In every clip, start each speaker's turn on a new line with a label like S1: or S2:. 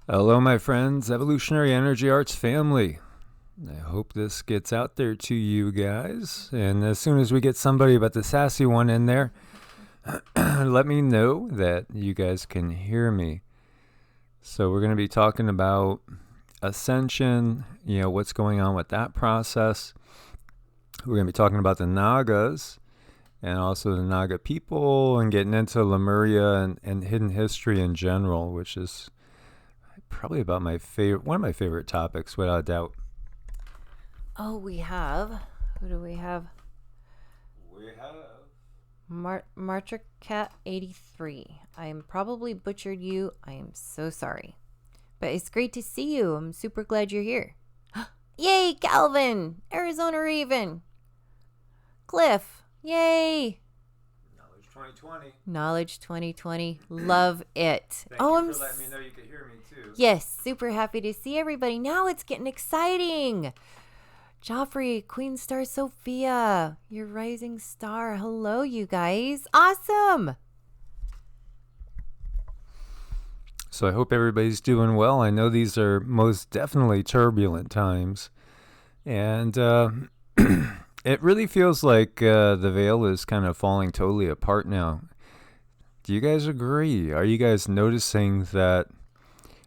S1: Hello, my friends, Evolutionary Energy Arts family. I hope this gets out there to you guys. And as soon as we get somebody but the sassy one in there, let me know that you guys can hear me. So we're going to be talking about Ascension, what's going on with that process. We're going to be talking about the Nagas and also the Naga people and getting into Lemuria and hidden history in general, which is probably about one of my favorite topics, without a doubt.
S2: Oh, we have. Who do we have?
S1: We have
S2: Martracat 83. I am probably butchered you. I am so sorry. But it's great to see you. I'm super glad you're here. Yay, Calvin! Arizona Raven! Cliff! Yay!
S1: Knowledge 2020.
S2: Knowledge 2020. Love it.
S1: Thank you for letting me know you could hear me too.
S2: Yes, super happy to see everybody. Now it's getting exciting. Joffrey, Queen Star Sophia, your rising star. Hello, you guys. Awesome.
S1: So I hope everybody's doing well. I know these are most definitely turbulent times. And it really feels like the veil is kind of falling totally apart now. Do you guys agree? Are you guys noticing that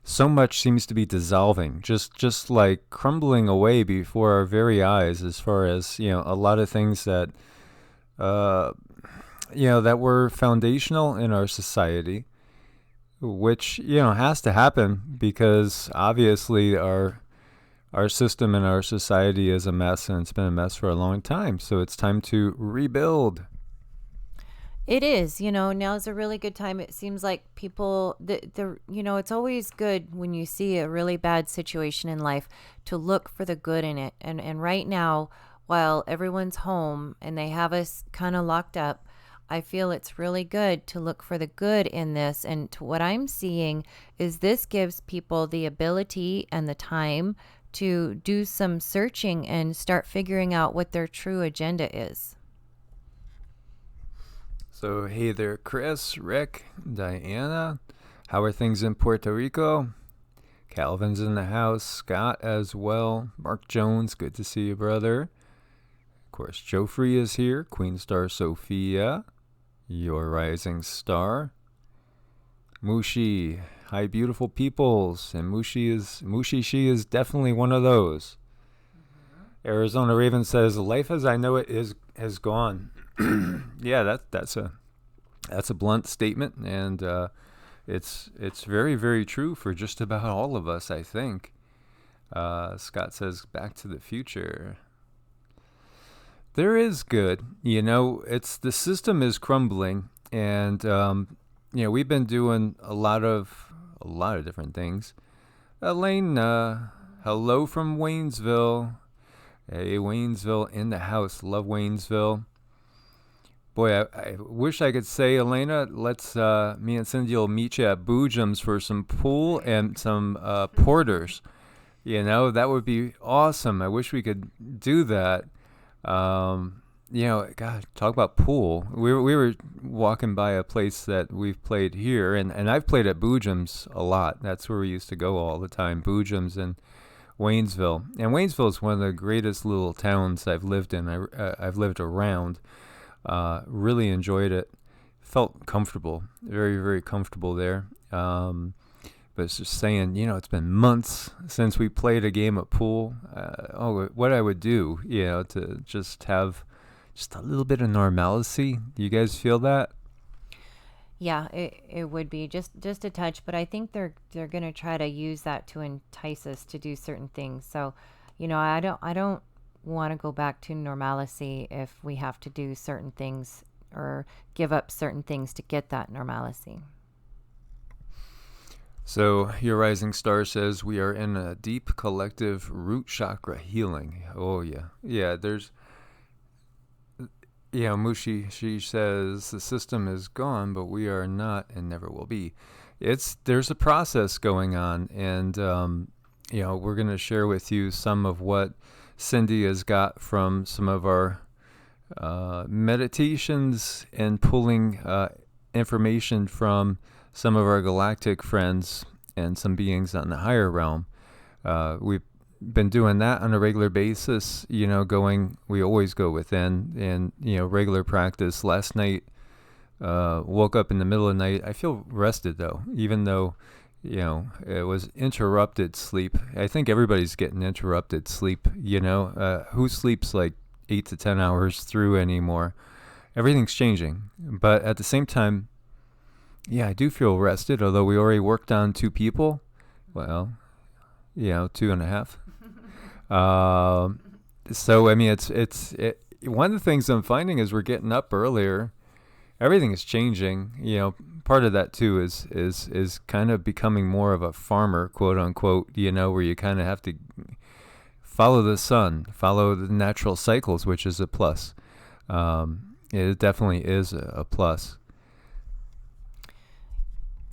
S1: so much seems to be dissolving, just like crumbling away before our very eyes, as far as, a lot of things that, that were foundational in our society, which, has to happen because obviously our system and our society is a mess, and it's been a mess for a long time. So it's time to rebuild.
S2: It is, now's a really good time. It seems like people, it's always good when you see a really bad situation in life to look for the good in it. And right now, while everyone's home and they have us kind of locked up, I feel it's really good to look for the good in this. And what I'm seeing is this gives people the ability and the time to do some searching and start figuring out what their true agenda is.
S1: So, hey there, Chris, Rick, Diana. How are things in Puerto Rico? Calvin's in the house. Scott as well. Mark Jones, good to see you, brother. Of course, Joffrey is here. Queen Star Sophia, your rising star. Mushi, hi, beautiful peoples. And Mushi, she is definitely one of those. Arizona Raven says, "Life as I know it has gone." Yeah, that's a blunt statement, and it's very, very true for just about all of us, I think. Scott says, "Back to the Future." There is good, It's the system is crumbling, and we've been doing a lot of different things. Elaine, hello from Waynesville. Hey, Waynesville in the house. Love Waynesville. Boy, I wish I could say, Elena, let's, me and Cindy will meet you at Boojum's for some pool and some porters. That would be awesome. I wish we could do that. God, talk about pool. We were walking by a place that we've played here, and I've played at Boojum's a lot. That's where we used to go all the time, Boojum's and Waynesville. And Waynesville is one of the greatest little towns I've lived in. I've lived around. Really enjoyed it. Felt comfortable. Very, very comfortable there. But it's just saying, it's been months since we played a game of pool. What I would do, to just have just a little bit of normalcy. Do you guys feel that?
S2: Yeah, it would be just a touch, but I think they're going to try to use that to entice us to do certain things. So, I don't want to go back to normalcy if we have to do certain things or give up certain things to get that normalcy.
S1: So your rising star says we are in a deep collective root chakra healing. Oh yeah. Mushi, she says the system is gone, but we are not and never will be. There's a process going on, and we're going to share with you some of what Cindy has got from some of our meditations and pulling information from some of our galactic friends and some beings on the higher realm. We've been doing that on a regular basis, we always go within, and, regular practice. Last night, woke up in the middle of the night. I feel rested though, even though, it was interrupted sleep. I think everybody's getting interrupted sleep, who sleeps like 8 to 10 hours through anymore? Everything's changing. But at the same time, I do feel rested, although we already worked on 2 people. Well, 2.5. So, I mean, it's one of the things I'm finding is we're getting up earlier. Everything is changing. Part of that too is kind of becoming more of a farmer, quote unquote, where you kind of have to follow the sun, follow the natural cycles, which is a plus. It definitely is a plus.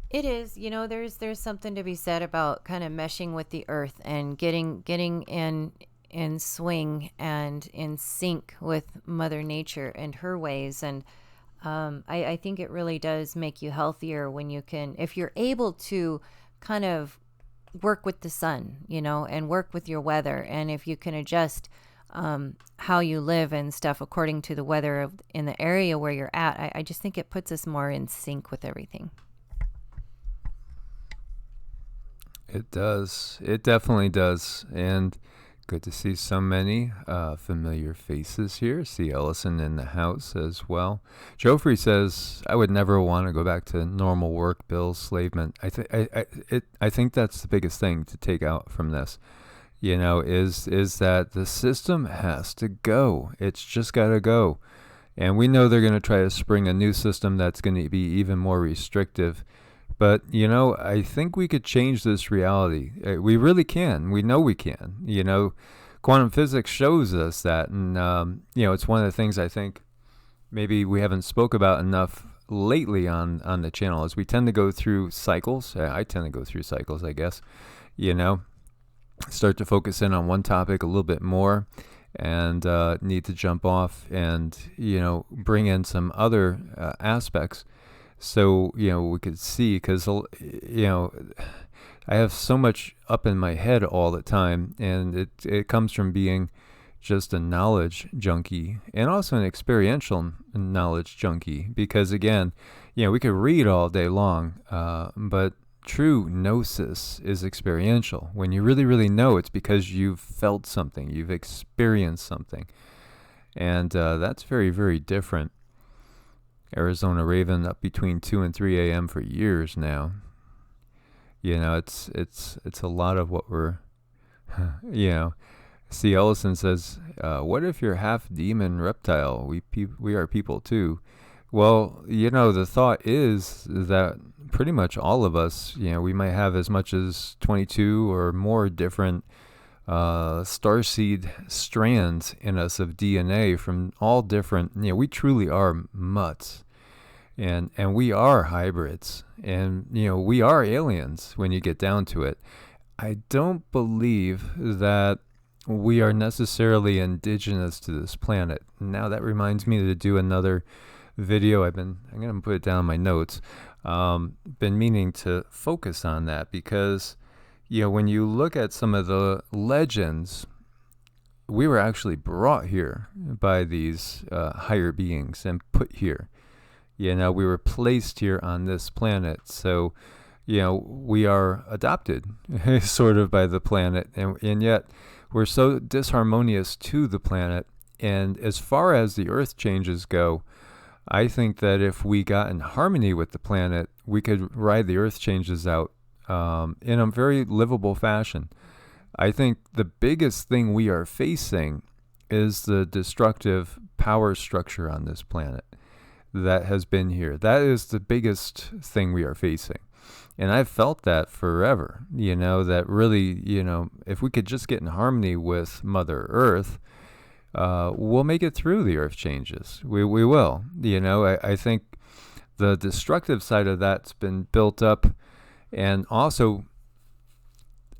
S2: It is, there's something to be said about kind of meshing with the earth and getting in swing and in sync with Mother Nature and her ways. And I think it really does make you healthier when you can, if you're able to kind of work with the sun, and work with your weather. And if you can adjust how you live and stuff according to the weather in the area where you're at, I just think it puts us more in sync with everything.
S1: It does. It definitely does. And good to see so many familiar faces here. See Ellison in the house as well. Joffrey says, I would never want to go back to normal work, bills, slavement. I think that's the biggest thing to take out from this, is that the system has to go. It's just got to go. And we know they're going to try to spring a new system that's going to be even more restrictive. But, I think we could change this reality. We really can. We know we can. Quantum physics shows us that. And, it's one of the things I think maybe we haven't spoke about enough lately on the channel, is we tend to go through cycles. I tend to go through cycles, I guess. Start to focus in on one topic a little bit more and need to jump off and, bring in some other aspects. So, we could see, because, I have so much up in my head all the time, and it comes from being just a knowledge junkie and also an experiential knowledge junkie. Because, again, we could read all day long, but true gnosis is experiential. When you really, really know, it's because you've felt something, you've experienced something. And that's very, very different. Arizona Raven up between 2 and 3 a.m. for years now. It's a lot of what we're, C. Ellison says, what if you're half demon reptile? We are people too. Well, the thought is that pretty much all of us, we might have as much as 22 or more different starseed strands in us of DNA from all different, we truly are mutts. And we are hybrids, and we are aliens when you get down to it. I don't believe that we are necessarily indigenous to this planet. Now that reminds me to do another video. I'm gonna put it down in my notes. Been meaning to focus on that because when you look at some of the legends, we were actually brought here by these higher beings and put here. We were placed here on this planet. So, we are adopted sort of by the planet. And yet we're so disharmonious to the planet. And as far as the earth changes go, I think that if we got in harmony with the planet, we could ride the earth changes out in a very livable fashion. I think the biggest thing we are facing is the destructive power structure on this planet that has been here. That is the biggest thing we are facing. And I've felt that forever, that really, if we could just get in harmony with Mother Earth, we'll make it through the earth changes. We will. I think the destructive side of that's been built up, and also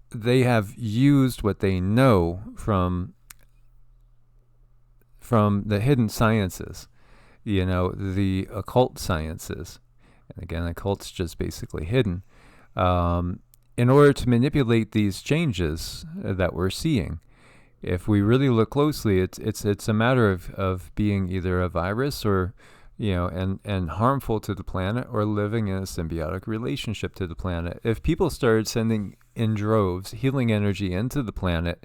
S1: they have used what they know from the hidden sciences. The occult sciences. And again, occult's just basically hidden. in order to manipulate these changes that we're seeing. If we really look closely, it's a matter of being either a virus or, and harmful to the planet, or living in a symbiotic relationship to the planet. If people started sending in droves healing energy into the planet,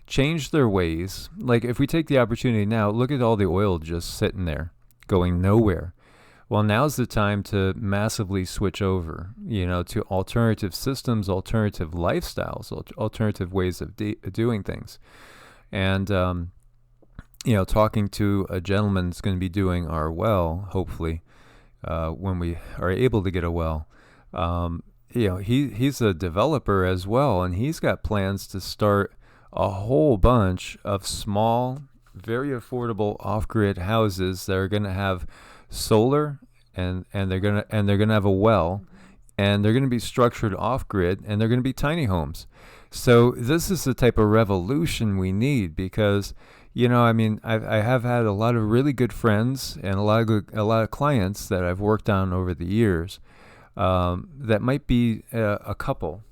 S1: change their ways, like if we take the opportunity now, look at all the oil just sitting there, going nowhere. Well, now's the time to massively switch over, to alternative systems, alternative lifestyles, alternative ways of doing things. And, talking to a gentleman that's going to be doing our well, hopefully, when we are able to get a well. He's a developer as well, and he's got plans to start a whole bunch of small, very affordable off-grid houses that are going to have solar, and they're gonna have a well, and they're gonna be structured off-grid, and they're gonna be tiny homes. So this is the type of revolution we need, because I have had a lot of really good friends and a lot of clients that I've worked on over the years, that might be a couple.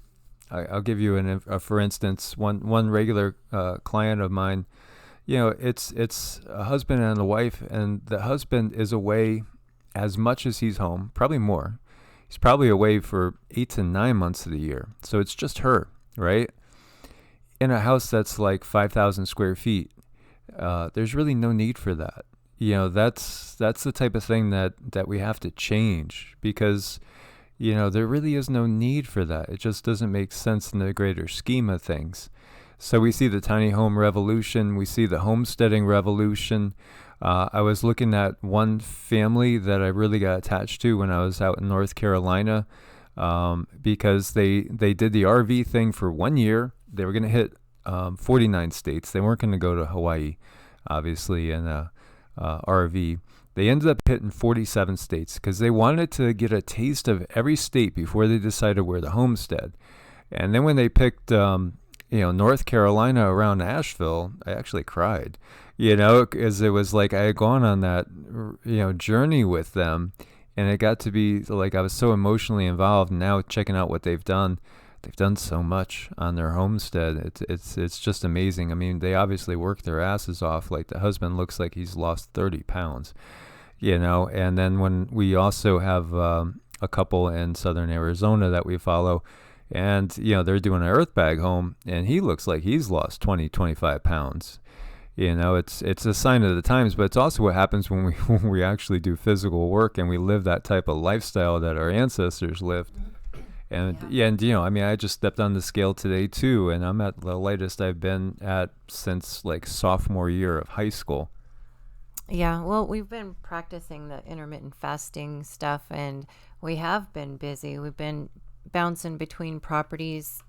S1: I'll give you for instance, one regular client of mine. It's a husband and a wife, and the husband is away as much as he's home, probably more. He's probably away for 8 to 9 months of the year. So it's just her, right? In a house that's like 5,000 square feet. There's really no need for that. That's the type of thing that we have to change, because, there really is no need for that. It just doesn't make sense in the greater scheme of things. So we see the tiny home revolution. We see the homesteading revolution. I was looking at one family that I really got attached to when I was out in North Carolina, because they did the RV thing for 1 year. They were going to hit 49 states. They weren't going to go to Hawaii, obviously, in a RV. They ended up hitting 47 states because they wanted to get a taste of every state before they decided where to homestead. And then when they picked North Carolina around Asheville, I actually cried, because it was like I had gone on that, journey with them, and it got to be like I was so emotionally involved. And now checking out what they've done so much on their homestead. It's just amazing. I mean, they obviously work their asses off. Like the husband looks like he's lost 30 pounds, and then when we also have a couple in southern Arizona that we follow, and, they're doing an earth bag home, and he looks like he's lost 20, 25 pounds. It's a sign of the times, but it's also what happens when we actually do physical work and we live that type of lifestyle that our ancestors lived. And I just stepped on the scale today too, and I'm at the lightest I've been at since like sophomore year of high school.
S2: Yeah, well, we've been practicing the intermittent fasting stuff, and we have been busy. We've been bouncing between properties,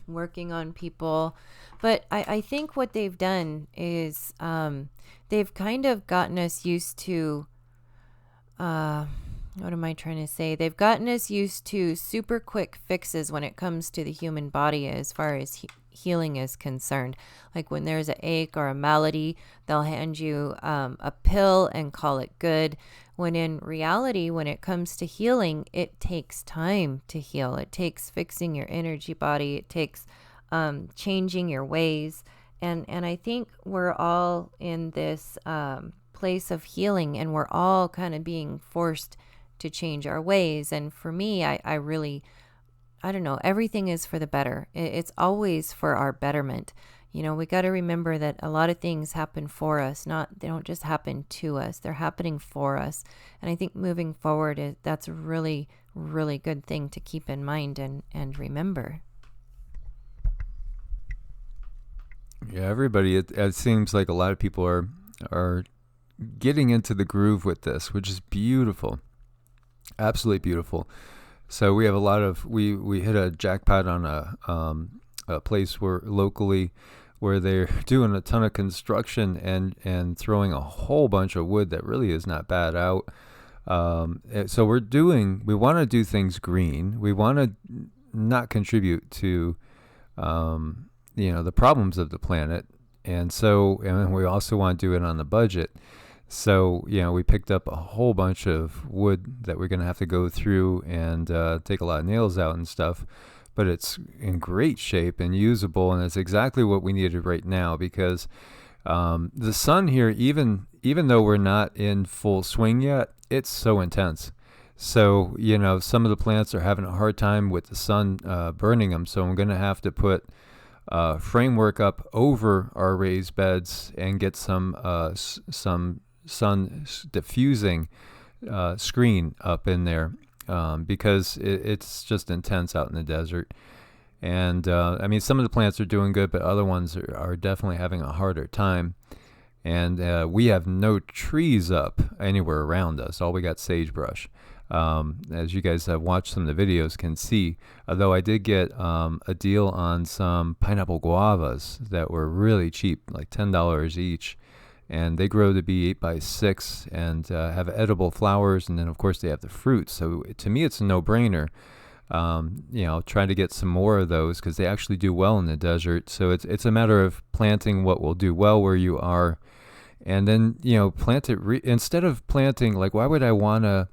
S2: working on people. But I think what they've done is they've kind of gotten us used to, what am I trying to say? They've gotten us used to super quick fixes when it comes to the human body as far as healing is concerned. Like when there's an ache or a malady, they'll hand you a pill and call it good. When in reality, when it comes to healing, it takes time to heal. It takes fixing your energy body. It takes changing your ways. And I think we're all in this place of healing, and we're all kind of being forced to change our ways. And for me, I really, I don't know, everything is for the better. It's always for our betterment. We got to remember that a lot of things happen for us, they don't just happen to us, they're happening for us. And I think moving forward, that's a really, really good thing to keep in mind and remember.
S1: Yeah, everybody, it seems like a lot of people are getting into the groove with this, which is beautiful. Absolutely beautiful. So we have a lot of, we hit a jackpot on a place locally where they're doing a ton of construction and throwing a whole bunch of wood that really is not bad out. So we want to do things green. We want to not contribute to, the problems of the planet. And we also want to do it on the budget. So, we picked up a whole bunch of wood that we're going to have to go through and take a lot of nails out and stuff. but it's in great shape and usable, and it's exactly what we needed right now because the sun here, even though we're not in full swing yet, it's so intense. So, some of the plants are having a hard time with the sun burning them. So I'm going to have to put framework up over our raised beds and get some sun diffusing screen up in there because it's just intense out in the desert. And some of the plants are doing good, but other ones are definitely having a harder time. And we have no trees up anywhere around us. All we got sagebrush. As you guys have watched some of the videos can see, although I did get a deal on some pineapple guavas that were really cheap, like $10 each. And they grow to be 8x6 and have edible flowers. And then, of course, they have the fruit. So to me, it's a no-brainer. Try to get some more of those because they actually do well in the desert. So it's a matter of planting what will do well where you are. And then, plant it instead of planting, like, why would I want to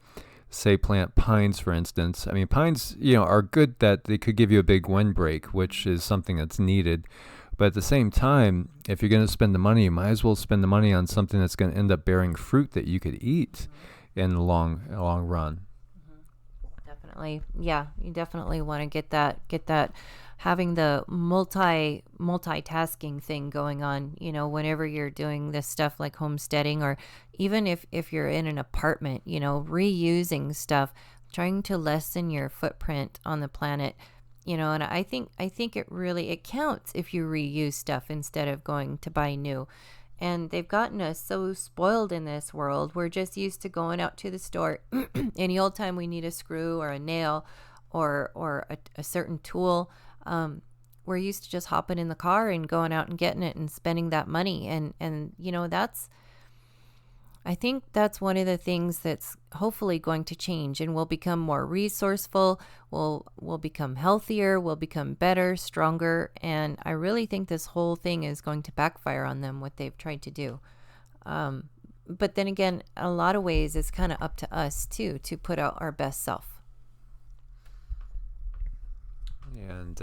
S1: say plant pines, for instance? I mean, pines, are good that they could give you a big windbreak, which is something that's needed. But at the same time, if you're going to spend the money, you might as well spend the money on something that's going to end up bearing fruit that you could eat in the long run.
S2: Definitely. Yeah, you definitely want to get that having the multitasking thing going on, whenever you're doing this stuff like homesteading, or even if you're in an apartment, reusing stuff, trying to lessen your footprint on the planet. And I think it counts if you reuse stuff instead of going to buy new. And they've gotten us so spoiled in this world. We're just used to going out to the store. Any old time we need a screw or a nail or a certain tool, we're used to just hopping in the car and going out and getting it and spending that money. And I think that's one of the things that's hopefully going to change, and we'll become more resourceful, we'll become healthier, we'll become better, stronger, and I really think this whole thing is going to backfire on them, what they've tried to do. But then again, a lot of ways it's kind of up to us too to put out our best self.
S1: And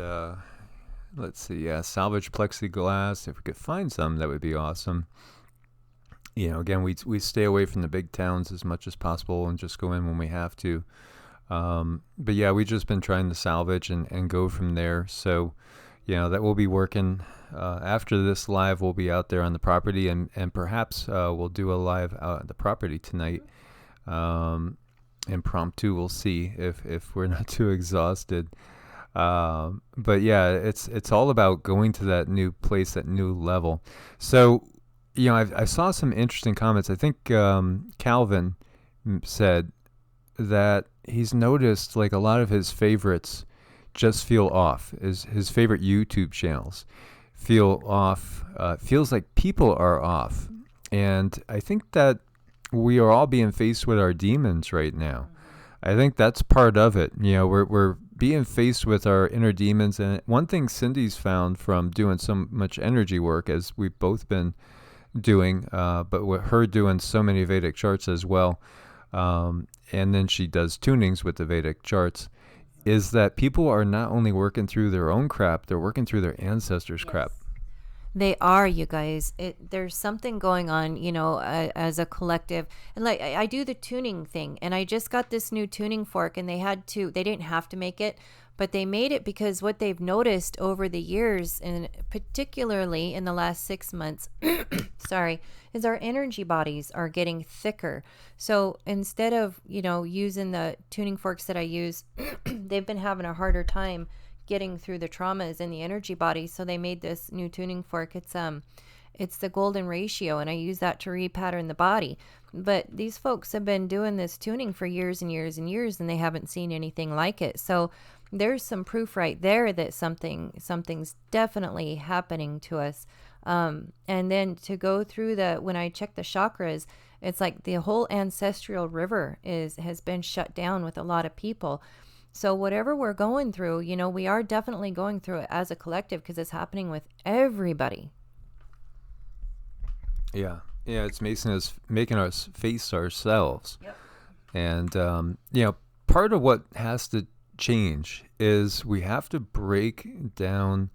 S1: let's see, salvage plexiglass. If we could find some, that would be awesome. Again, we stay away from the big towns as much as possible and just go in when we have to. But yeah, we've just been trying to salvage and go from there. So, that will be working. After this live, we'll be out there on the property and perhaps we'll do a live out at the property tonight. Impromptu, we'll see if we're not too exhausted. But yeah, it's all about going to that new place, that new level. So, I saw some interesting comments. I think Calvin said that he's noticed like a lot of his favorites just feel off. His favorite YouTube channels feel off. Feels like people are off. And I think that we are all being faced with our demons right now. I think that's part of it. We're being faced with our inner demons. And one thing Cindy's found from doing so much energy work, as we've both been doing, but with her doing so many Vedic charts as well, and then she does tunings with the Vedic charts, is that people are not only working through their own crap, they're working through their ancestors' crap.
S2: They are, you guys. There's something going on, as a collective. And like I do the tuning thing, and I just got this new tuning fork, and they didn't have to make it, but they made it because what they've noticed over the years, and particularly in the last 6 months, is our energy bodies are getting thicker. So instead of, using the tuning forks that I use, they've been having a harder time getting through the traumas in the energy body. So they made this new tuning fork. It's the golden ratio, and I use that to repattern the body. But these folks have been doing this tuning for years and years and years, and they haven't seen anything like it. So there's some proof right there that something's definitely happening to us. And then to go through when I check the chakras, it's like the whole ancestral river has been shut down with a lot of people. So whatever we're going through, we are definitely going through it as a collective because it's happening with everybody.
S1: Yeah, it's making us face ourselves.
S2: Yep.
S1: And part of what has to change is we have to break down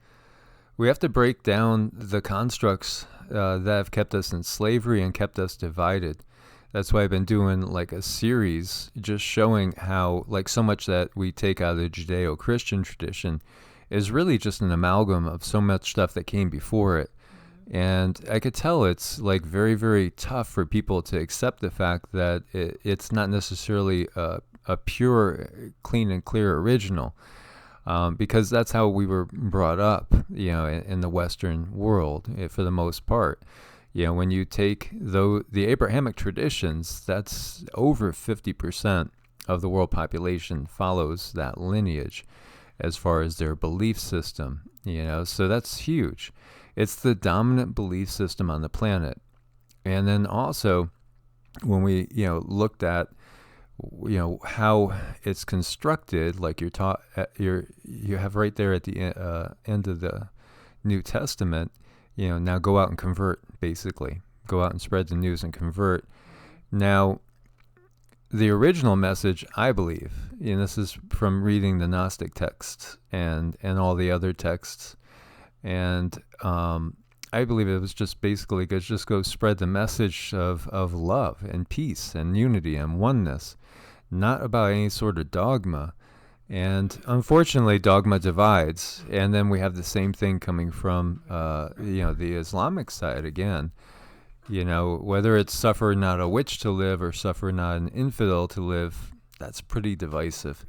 S1: the constructs that have kept us in slavery and kept us divided. That's why I've been doing like a series just showing how like so much that we take out of the Judeo-Christian tradition is really just an amalgam of so much stuff that came before it. And I could tell it's like very, very tough for people to accept the fact that it's not necessarily a pure, clean and clear original. Because that's how we were brought up, in the Western world, for the most part. When you take the Abrahamic traditions, that's over 50% of the world population follows that lineage as far as their belief system, so that's huge. It's the dominant belief system on the planet. And then also, when we, looked at how it's constructed, like you're taught, you have right there at the end of the New Testament, now go out and convert, basically. Go out and spread the news and convert. Now, the original message, I believe, and this is from reading the Gnostic texts and all the other texts, and I believe it was just basically just go spread the message of love and peace and unity and oneness, not about any sort of dogma. And unfortunately, dogma divides, and then we have the same thing coming from the Islamic side again. Whether it's suffer not a witch to live or suffer not an infidel to live, that's pretty divisive.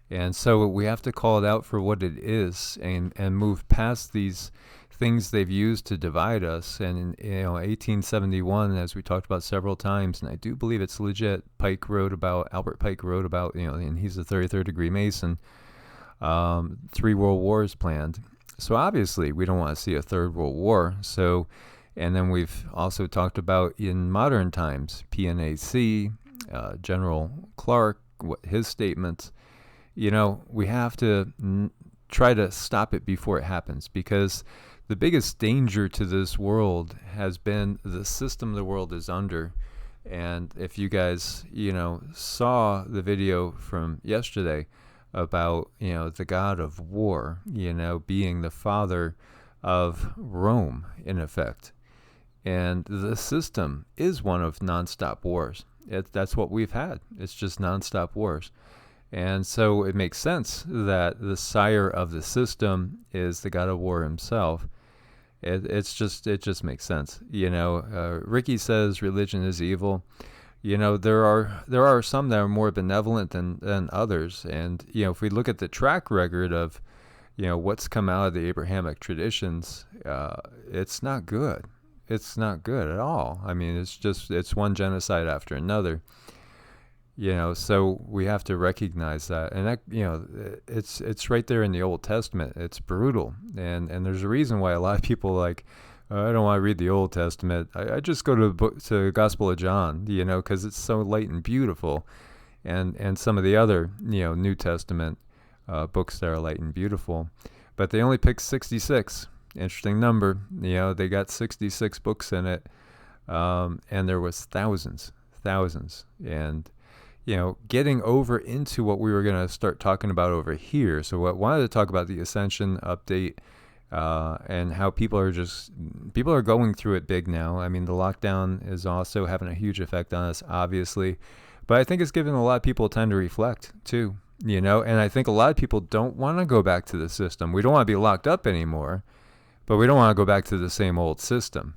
S1: And so we have to call it out for what it is and move past these things they've used to divide us. And in 1871, as we talked about several times, and I do believe it's legit, Albert Pike wrote about, and he's a 33rd degree Mason, 3 world wars planned. So obviously we don't want to see a third world war. So, and then we've also talked about in modern times, PNAC, General Clark, his statements. We have to try to stop it before it happens, because the biggest danger to this world has been the system the world is under. And if you guys, saw the video from yesterday about, the god of war, being the father of Rome, in effect. And the system is one of nonstop wars. That's what we've had. It's just nonstop wars. And so it makes sense that the sire of the system is the god of war himself. It just makes sense. Ricky says religion is evil. There are some that are more benevolent than others. And, if we look at the track record of, what's come out of the Abrahamic traditions, it's not good. It's not good at all. I mean, it's one genocide after another. So we have to recognize that, and that, it's right there in the Old Testament. It's brutal, and there's a reason why a lot of people like, I don't want to read the Old Testament. I just go to the Gospel of John, because it's so light and beautiful, and some of the other New Testament books that are light and beautiful, but they only picked 66. Interesting number. They got 66 books in it, and there was thousands, and getting over into what we were going to start talking about over here. So I wanted to talk about the Ascension update, and how people are going through it big now. I mean, the lockdown is also having a huge effect on us, obviously, but I think it's giving a lot of people time to reflect too, and I think a lot of people don't want to go back to the system. We don't want to be locked up anymore, but we don't want to go back to the same old system.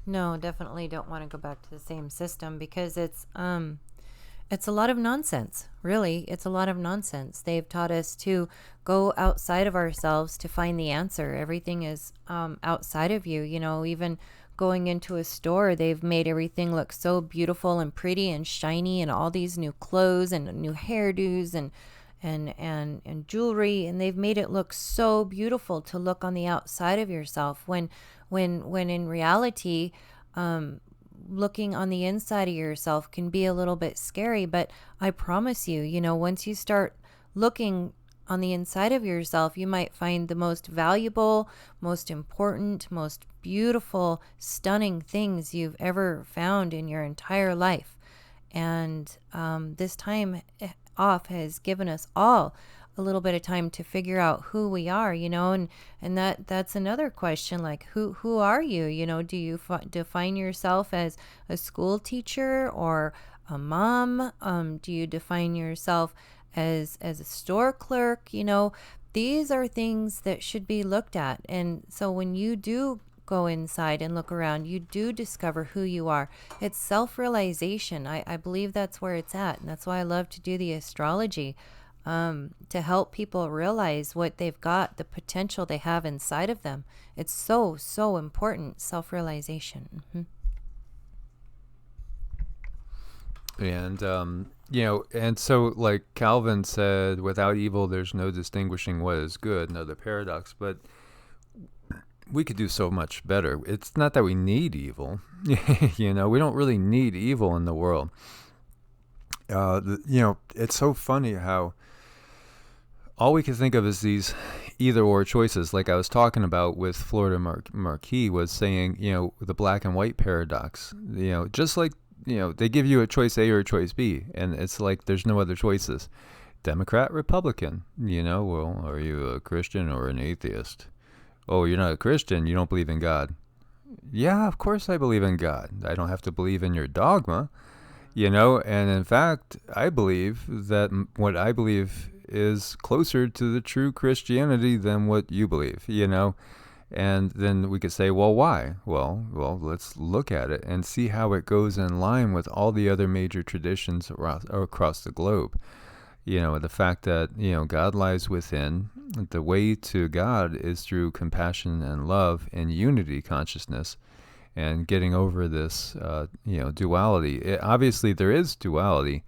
S2: No, definitely don't want to go back to the same system, because it's a lot of nonsense. Really, it's a lot of nonsense. They've taught us to go outside of ourselves to find the answer. Everything is outside of you. Even going into a store, they've made everything look so beautiful and pretty and shiny, and all these new clothes and new hairdos and jewelry, and they've made it look so beautiful to look on the outside of yourself, when in reality, looking on the inside of yourself can be a little bit scary. But I promise you, once you start looking on the inside of yourself, you might find the most valuable, most important, most beautiful, stunning things you've ever found in your entire life. And this time off has given us all a little bit of time to figure out who we are, and that's another question, like who are you? Do you define yourself as a school teacher or a mom? Do you define yourself as a store clerk? These are things that should be looked at. And so when you do go inside and look around, you do discover who you are. It's self-realization. I believe that's where it's at. And that's why I love to do the astrology, to help people realize what they've got, the potential they have inside of them. It's so, so important, self-realization.
S1: And, and so like Calvin said, without evil, there's no distinguishing what is good, another paradox, but we could do so much better. It's not that we need evil, we don't really need evil in the world. It's so funny how all we can think of is these either or choices. Like I was talking about with Florida Marquis was saying, the black and white paradox, just like, they give you a choice A or a choice B, and it's like there's no other choices. Democrat, Republican, well, are you a Christian or an atheist? Oh, you're not a Christian, you don't believe in God. Yeah, of course I believe in God. I don't have to believe in your dogma, and in fact, I believe that what I believe is closer to the true Christianity than what you believe, And then we could say, well, why? Well, let's look at it and see how it goes in line with all the other major traditions across the globe. The fact that, God lies within. The way to God is through compassion and love and unity consciousness and getting over this, duality. Obviously, there is duality,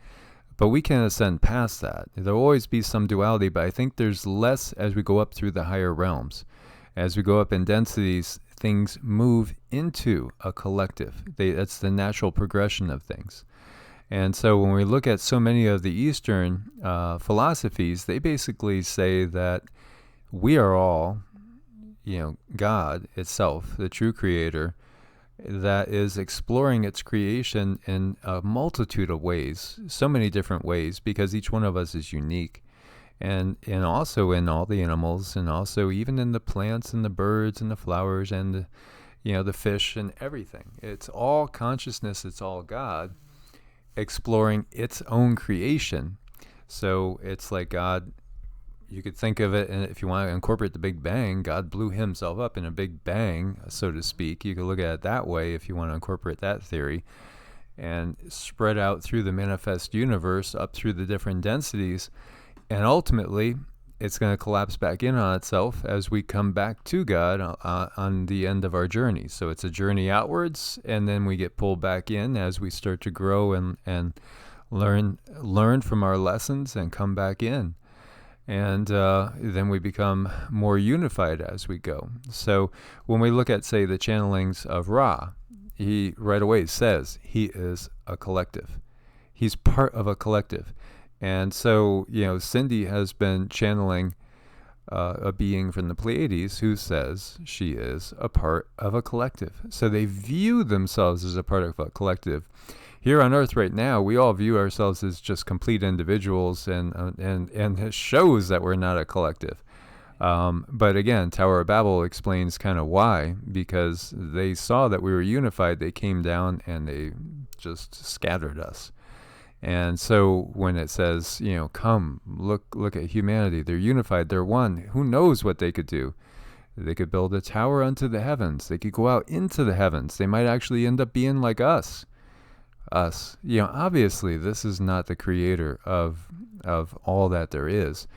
S1: but we can ascend past that. There'll always be some duality, but I think there's less as we go up through the higher realms. As we go up in densities, things move into a collective. That's the natural progression of things. And so when we look at so many of the Eastern philosophies, they basically say that we are all, God itself, the true creator, that is exploring its creation in a multitude of ways, so many different ways, because each one of us is unique. And also in all the animals, and also even in the plants and the birds and the flowers and the fish and everything. It's all consciousness, it's all God exploring its own creation. So it's like God, you could think of it, and if you want to incorporate the Big Bang, God blew himself up in a Big Bang, so to speak. You could look at it that way if you want to incorporate that theory, and spread out through the manifest universe up through the different densities. And ultimately, it's going to collapse back in on itself as we come back to God on the end of our journey. So it's a journey outwards, and then we get pulled back in as we start to grow and learn from our lessons and come back in. And then we become more unified as we go. So when we look at, say, the channelings of Ra, he right away says he is a collective. He's part of a collective. And so, Cindy has been channeling a being from the Pleiades who says she is a part of a collective. So they view themselves as a part of a collective. Here on Earth right now, we all view ourselves as just complete individuals, and it shows that we're not a collective. But again, Tower of Babel explains kind of why, because they saw that we were unified. They came down and they just scattered us. And so when it says, come, look at humanity, they're unified, they're one, who knows what they could do? They could build a tower unto the heavens. They could go out into the heavens. They might actually end up being like us. Obviously, this is not the creator of all that there is.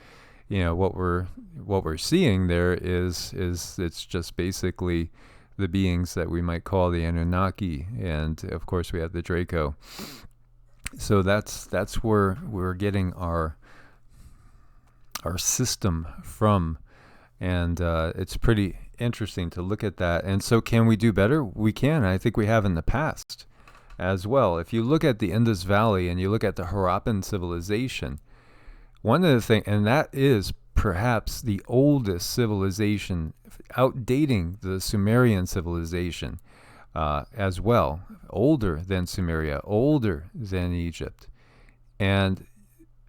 S1: What we're seeing there is it's just basically the beings that we might call the Anunnaki, and of course we have the Draco. So that's where we're getting our system from, and it's pretty interesting to look at that. And so can we do better? We can. I think we have in the past as well. If you look at the Indus Valley and you look at the Harappan civilization, one of the things, and that is perhaps the oldest civilization, outdating the Sumerian civilization as well, older than Sumeria, older than Egypt. And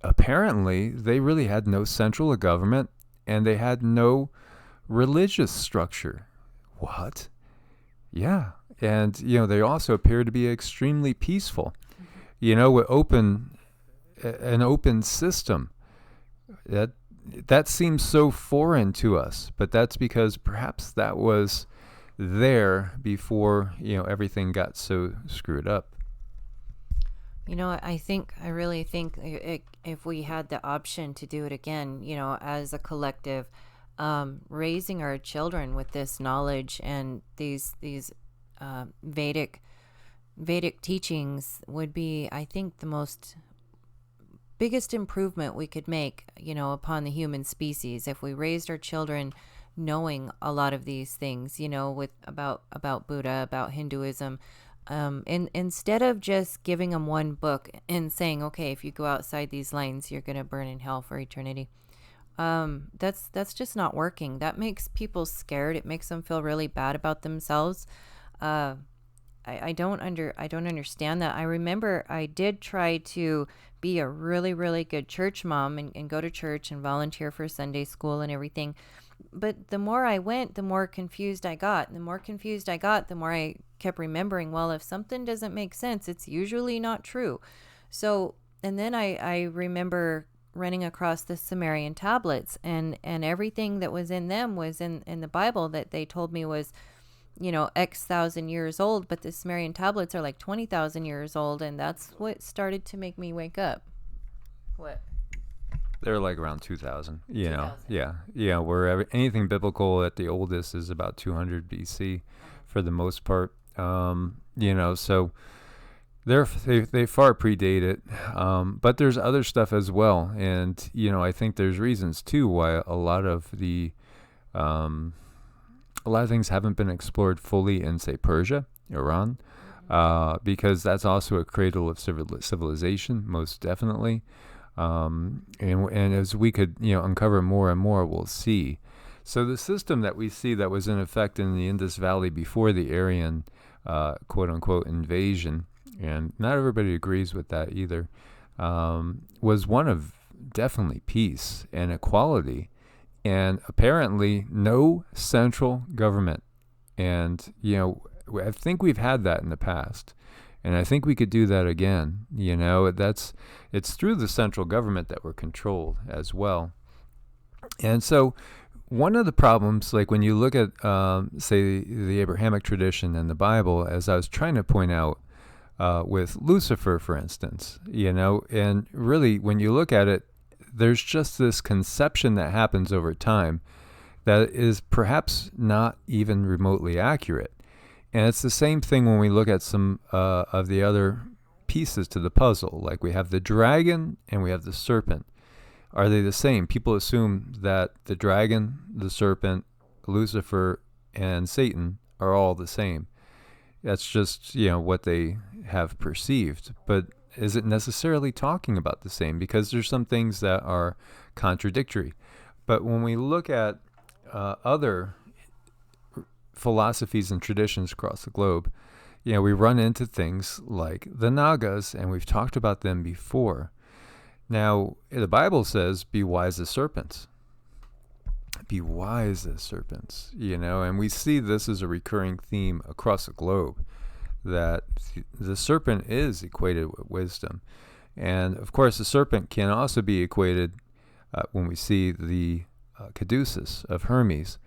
S1: apparently they really had no central government and they had no religious structure. What? Yeah. And, they also appear to be extremely peaceful, with an open system. That seems so foreign to us, but that's because perhaps that was there before, everything got so screwed up.
S2: I really think if we had the option to do it again, as a collective, raising our children with this knowledge and these Vedic teachings would be, I think, the biggest improvement we could make, upon the human species, if we raised our children knowing a lot of these things, about Buddha, about Hinduism, and instead of just giving them one book and saying, okay, if you go outside these lines, you're going to burn in hell for eternity. That's just not working. That makes people scared. It makes them feel really bad about themselves. I don't understand that. I remember I did try to be a really, really good church mom and go to church and volunteer for Sunday school and everything. But the more I went, the more confused I got. And the more confused I got, the more I kept remembering, well, if something doesn't make sense, it's usually not true. So, and then I remember running across the Sumerian tablets, and everything that was in them was in the Bible that they told me was, X thousand years old, but the Sumerian tablets are like 20,000 years old, and that's what started to make me wake up. What?
S1: They're like around 2000, 2000. Yeah, where anything biblical at the oldest is about 200 BC for the most part. So they far predate it, but there's other stuff as well, and I think there's reasons too why a lot of things haven't been explored fully in, say, Persia, Iran, because that's also a cradle of civilization, most definitely. And as we could, uncover more and more, we'll see. So the system that we see that was in effect in the Indus Valley before the Aryan, quote unquote, invasion, and not everybody agrees with that either, was one of definitely peace and equality, and apparently no central government. And, I think we've had that in the past. And I think we could do that again. It's through the central government that we're controlled as well. And so one of the problems, like when you look at, say, the Abrahamic tradition and the Bible, as I was trying to point out with Lucifer, for instance, and really when you look at it, there's just this conception that happens over time that is perhaps not even remotely accurate. And it's the same thing when we look at some of the other pieces to the puzzle. Like we have the dragon and we have the serpent. Are they the same? People assume that the dragon, the serpent, Lucifer, and Satan are all the same. That's just, what they have perceived. But is it necessarily talking about the same? Because there's some things that are contradictory. But when we look at other philosophies and traditions across the globe, we run into things like the Nagas, and we've talked about them before. Now, the Bible says, be wise as serpents. Be wise as serpents, and we see this as a recurring theme across the globe, that the serpent is equated with wisdom. And, of course, the serpent can also be equated, when we see the caduceus of Hermes,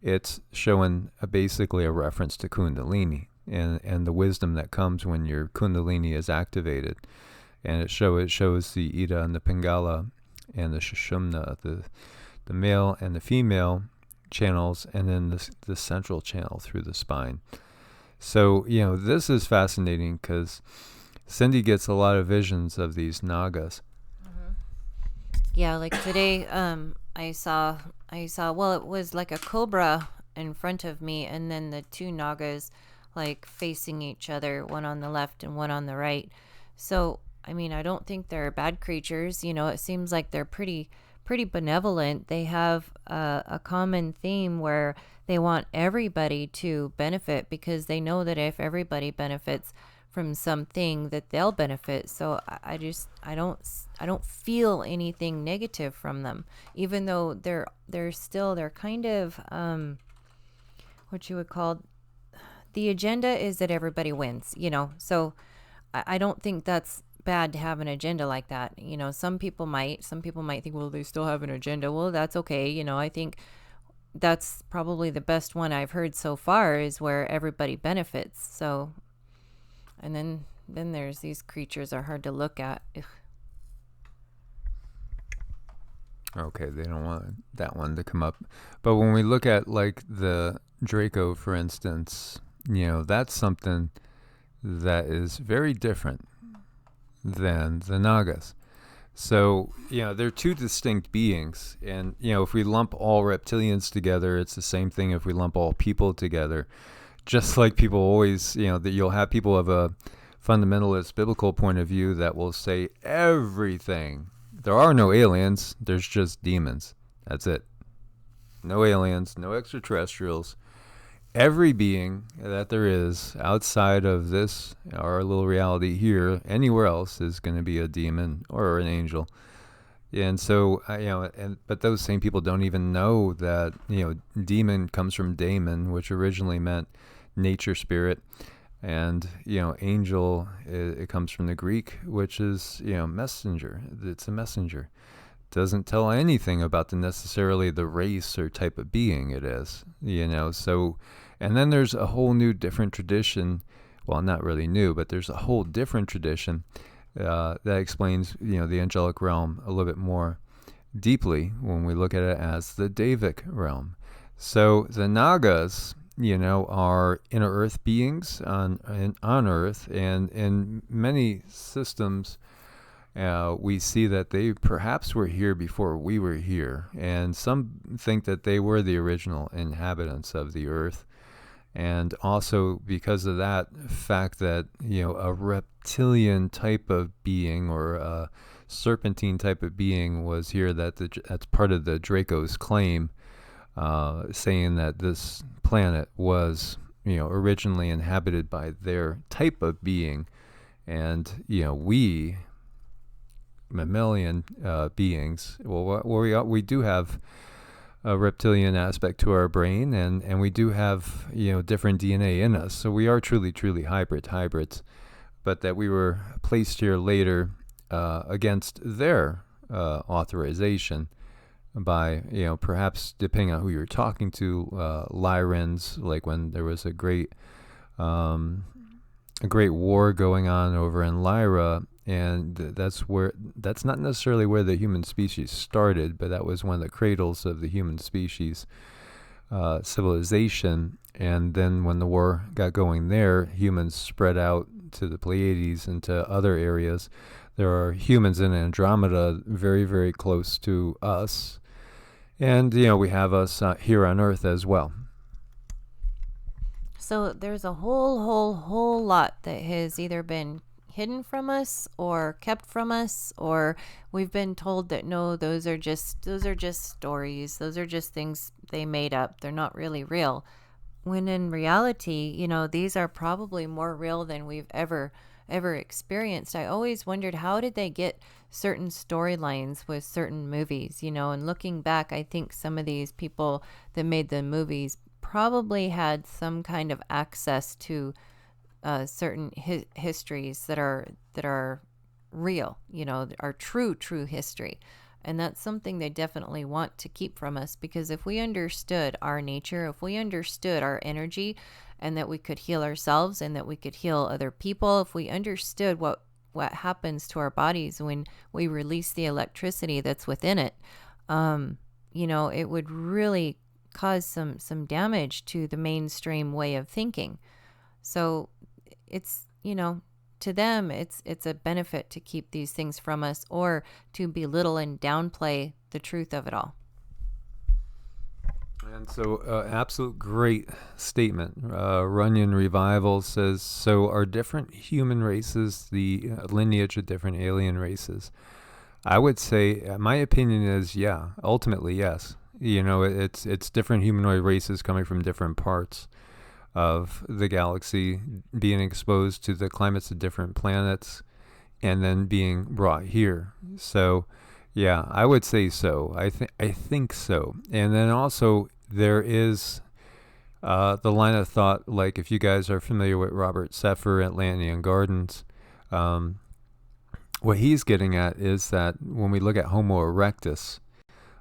S1: it's showing basically a reference to Kundalini and the wisdom that comes when your Kundalini is activated. And it shows the Ida and the Pingala and the Sushumna, the male and the female channels, and then the central channel through the spine. So, this is fascinating because Cindy gets a lot of visions of these Nagas.
S2: Mm-hmm. Yeah, like today, I saw, well, it was like a cobra in front of me, and then the two Nagas like facing each other, one on the left and one on the right. So, I mean, I don't think they're bad creatures. It seems like they're pretty benevolent. They have a common theme where they want everybody to benefit, because they know that if everybody benefits from something that they'll benefit. So I don't feel anything negative from them, even though they're kind of what you would call, the agenda is that everybody wins, So I don't think that's bad to have an agenda like that. Some people might think, well, they still have an agenda. Well, that's okay. I think that's probably the best one I've heard so far, is where everybody benefits. So, and then there's these creatures are hard to look at. Ugh.
S1: Okay, they don't want that one to come up. But when we look at like the Draco, for instance, that's something that is very different than the Nagas. So, they're two distinct beings. And, if we lump all reptilians together, it's the same thing if we lump all people together. Just like people always, that you'll have people of a fundamentalist biblical point of view that will say everything. There are no aliens, there's just demons. That's it. No aliens, no extraterrestrials. Every being that there is outside of this, our little reality here, anywhere else, is going to be a demon or an angel. And so, but those same people don't even know that, demon comes from daemon, which originally meant nature spirit. And, angel, it comes from the Greek, which is, messenger. It's a messenger. Doesn't tell anything about necessarily the race or type of being it is, so, and then there's a whole new different tradition, well, not really new, but there's a whole different tradition that explains, the angelic realm a little bit more deeply when we look at it as the Davic realm. So the Nagas, are inner earth beings on Earth, and in many systems, we see that they perhaps were here before we were here, and some think that they were the original inhabitants of the earth. And also because of that fact that, a reptilian type of being or a serpentine type of being was here, that's part of the Draco's claim, saying that this planet was, originally inhabited by their type of being. And, we mammalian beings, well, we do have a reptilian aspect to our brain, and we do have, different DNA in us. So we are truly hybrids, but that we were placed here later against their authorization by, perhaps depending on who you're talking to, Lyrans, like when there was a great war going on over in Lyra. And that's not necessarily where the human species started, but that was one of the cradles of the human species civilization. And then when the war got going there, humans spread out to the Pleiades and to other areas. There are humans in Andromeda very, very close to us. And, we have us here on Earth as well.
S2: So there's a whole lot that has either been hidden from us or kept from us, or we've been told that no, those are just stories, those are just things they made up, they're not really real, when in reality, these are probably more real than we've ever experienced. I always wondered, how did they get certain storylines with certain movies, and looking back, I think some of these people that made the movies probably had some kind of access to certain histories that are real, are true history. And that's something they definitely want to keep from us, because if we understood our nature, if we understood our energy, and that we could heal ourselves and that we could heal other people, if we understood what happens to our bodies when we release the electricity that's within it, it would really cause some damage to the mainstream way of thinking. So it's, to them, it's a benefit to keep these things from us, or to belittle and downplay the truth of it all.
S1: And so, absolute great statement. Runyon Revival says, so are different human races the lineage of different alien races? I would say, my opinion is, yeah, ultimately, yes. It's different humanoid races coming from different parts of the galaxy, being exposed to the climates of different planets, and then being brought here. So, yeah, I would say so. I think so. And then also there is the line of thought, like if you guys are familiar with Robert Seffer, Atlantean Gardens, what he's getting at is that when we look at Homo erectus,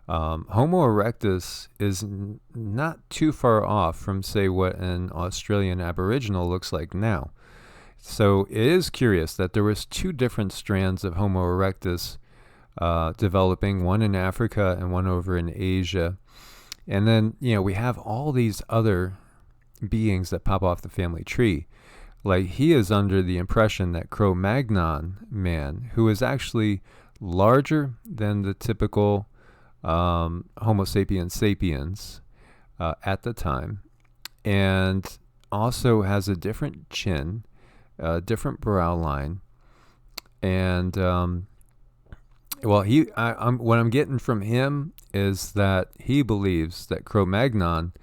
S1: Homo erectus is not too far off from, say, what an Australian Aboriginal looks like now. So it is curious that there was two different strands of Homo erectus developing, one in Africa and one over in Asia. And then, we have all these other beings that pop off the family tree. Like, he is under the impression that Cro-Magnon man, who is actually larger than the typical Homo sapiens sapiens at the time, and also has a different chin, different brow line, and what I'm getting from him is that he believes that Cro-Magnon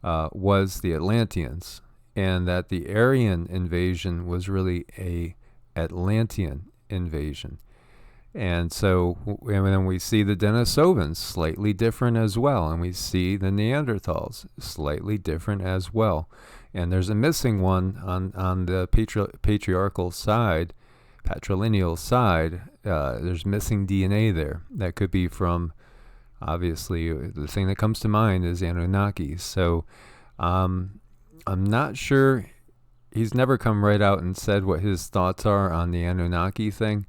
S1: was the Atlanteans, and that the Aryan invasion was really a Atlantean invasion. And so, and then we see the Denisovans slightly different as well, and we see the Neanderthals slightly different as well. And there's a missing one on the patriarchal side, patrilineal side. There's missing DNA there that could be from, obviously, the thing that comes to mind is Anunnaki. So I'm not sure. He's never come right out and said what his thoughts are on the Anunnaki thing.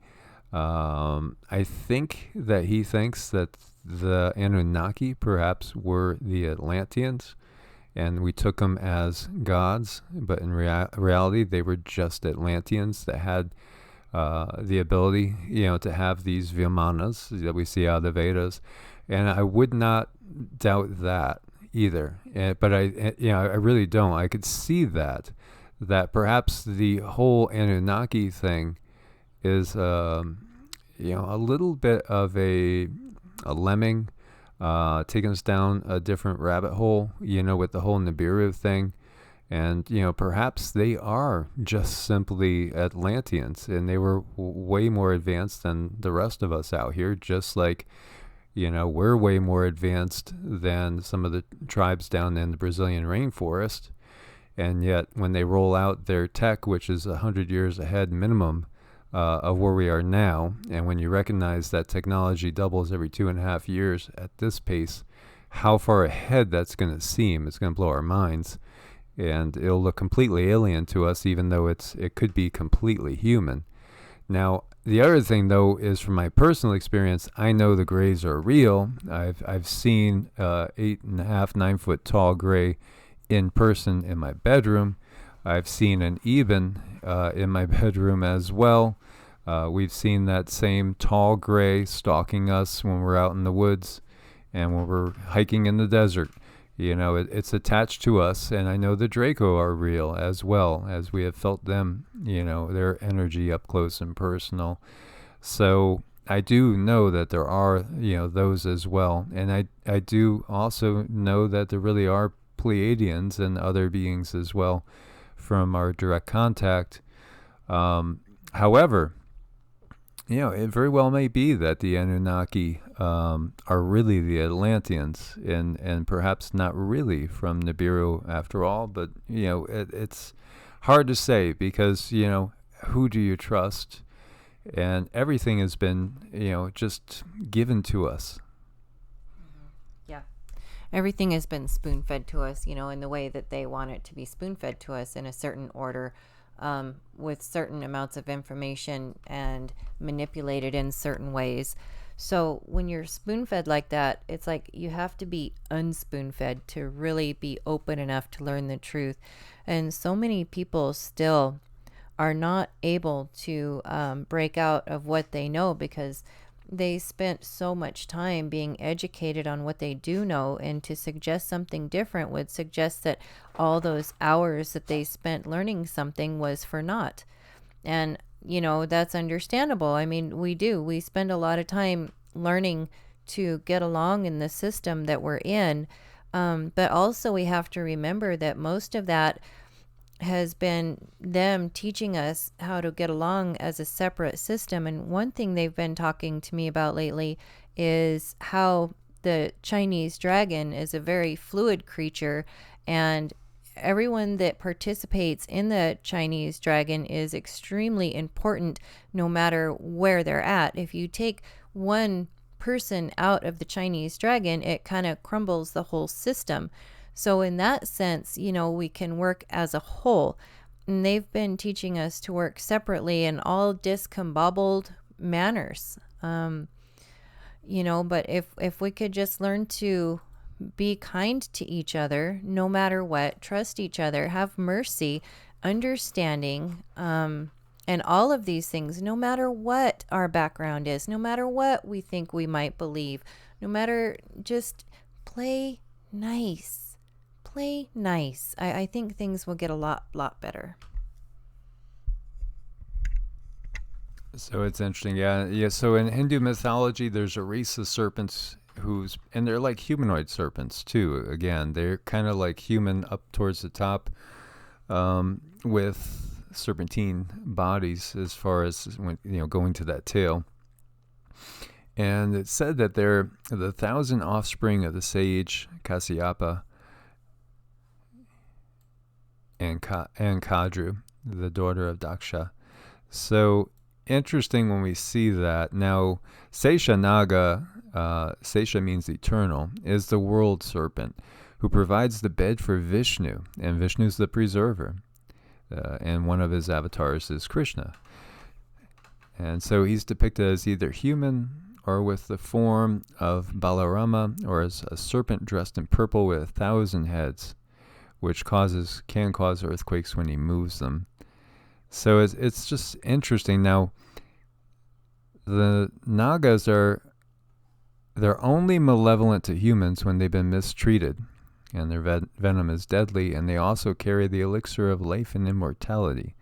S1: I think that he thinks that the Anunnaki perhaps were the Atlanteans, and we took them as gods, but in reality they were just Atlanteans that had the ability, to have these Vimanas that we see out of the Vedas. And I would not doubt that either. But I really don't. I could see that perhaps the whole Anunnaki thing is, a little bit of a lemming, taking us down a different rabbit hole, with the whole Nibiru thing. And, perhaps they are just simply Atlanteans, and they were way more advanced than the rest of us out here, just like, we're way more advanced than some of the tribes down in the Brazilian rainforest. And yet, when they roll out their tech, which is 100 years ahead minimum of where we are now, and when you recognize that technology doubles every 2.5 years at this pace, how far ahead that's going to seem, it's going to blow our minds. And it'll look completely alien to us, even though it could be completely human. Now, the other thing, though, is from my personal experience, I know the grays are real. I've seen 8.5, 9 foot tall gray in person in my bedroom. I've seen an Eben in my bedroom as well. We've seen that same tall gray stalking us when we're out in the woods and when we're hiking in the desert. It's attached to us, and I know the Draco are real as well, as we have felt them, their energy up close and personal. So I do know that there are, those as well. And I do also know that there really are Pleiadians and other beings as well from our direct contact. However, it very well may be that the Anunnaki are really the Atlanteans, and perhaps not really from Nibiru after all. But it's hard to say, because who do you trust? And everything has been just given to us.
S2: Yeah, everything has been spoon fed to us, in the way that they want it to be spoon fed to us, in a certain order. With certain amounts of information and manipulated in certain ways. So when you're spoon-fed like that, it's like you have to be unspoon-fed to really be open enough to learn the truth. And so many people still are not able to break out of what they know, because they spent so much time being educated on what they do know, and to suggest something different would suggest that all those hours that they spent learning something was for naught. And that's understandable. I mean, we spend a lot of time learning to get along in the system that we're in, but also we have to remember that most of that has been them teaching us how to get along as a separate system. And one thing they've been talking to me about lately is how the Chinese dragon is a very fluid creature, and everyone that participates in the Chinese dragon is extremely important no matter where they're at. If you take one person out of the Chinese dragon, it kind of crumbles the whole system. So in that sense, we can work as a whole. And they've been teaching us to work separately in all discombobbled manners. But if we could just learn to be kind to each other, no matter what, trust each other, have mercy, understanding, and all of these things, no matter what our background is, no matter what we think we might believe, no matter, just play nice. Play nice. I think things will get a lot better.
S1: So it's interesting, yeah. So in Hindu mythology, there's a race of serpents and they're like humanoid serpents too. Again, they're kind of like human up towards the top, with serpentine bodies as far as going to that tail. And it's said that they're the 1,000 offspring of the sage Kasyapa and Kadru, the daughter of Daksha. So interesting when we see that. Now, Sesha Naga, Sesha means eternal, is the world serpent who provides the bed for Vishnu, and Vishnu's the preserver. And one of his avatars is Krishna. And so he's depicted as either human or with the form of Balarama, or as a serpent dressed in purple with 1,000 heads, which can cause earthquakes when he moves them. So it's just interesting. Now, the Nagas they're only malevolent to humans when they've been mistreated, and their venom is deadly, and they also carry the elixir of life and immortality.